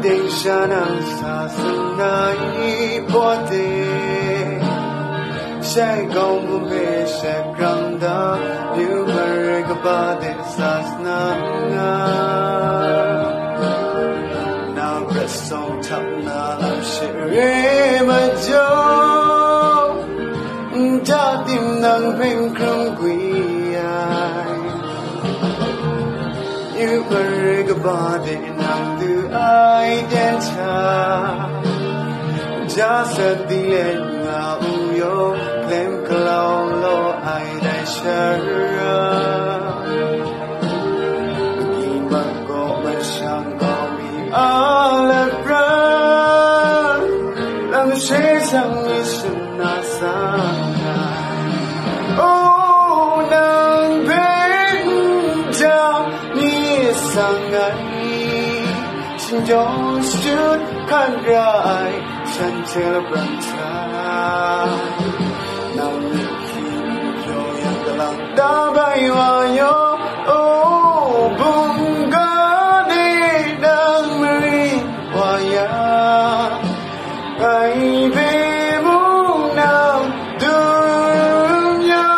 Ding shanang sa sunai pote Shai gong bumbe shai granda Yu marika bade sasnanga Now rest on top na lam shire ma jo Ja tim nang ping krum gui ai Yu marika bade nang tu ai den cha Ja sa di en nga uyo Klem kalau lo ai dai shara Di ma go ma shang go mi ala pra Lam she sang mi sun na sa Oh nang ben ja ni sang ai Xin dong shoot kan rai Shan chela branta Now you keep your young lang da bai wa yo Oh bunga ni dang meri wa ya Ai be mu nam dung yo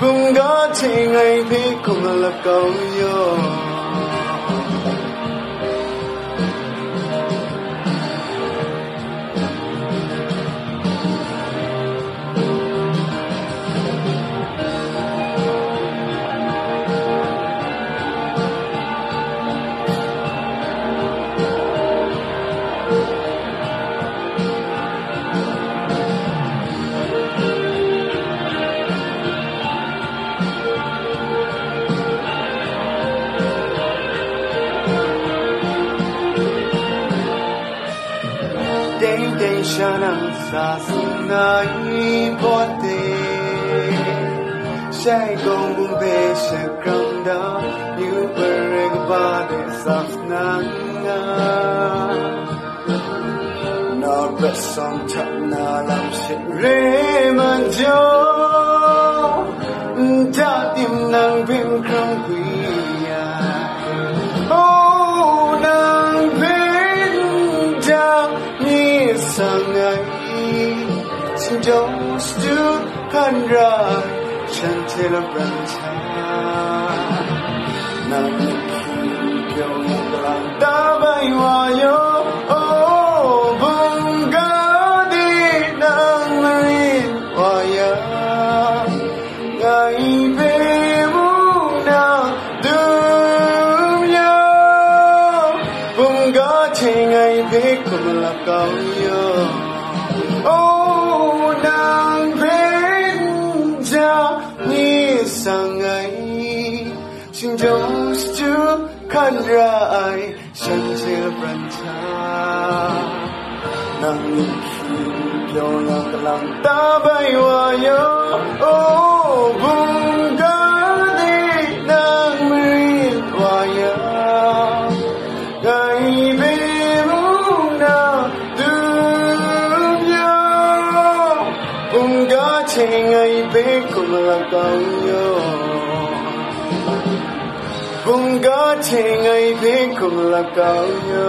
Bunga ching ai phi kum la kau yo Ding ding shanang sa sunai pote Shai gong bumbe shai granda Yu barega bade sasnanga Na rest on top na lam shire ma jo Ja tim nang bim kram gui Oh nang bin ja sang ai xin dong stu kan ra chan tela branta na ni kyo lang ta bai wa yo oh bunga di nang mari wa ya gai be mu na du yo bunga ching ai be kum la kau yo Oh nang ben ja ni sang ai xin dong stu kan ra ai shan chela branta nang ni yo lang lang ta bai wa yo Oh bunga di nang meri wa ya gai be mu na Bunga ching ai be kum la kau yo Bunga ching ai be kum la kau yo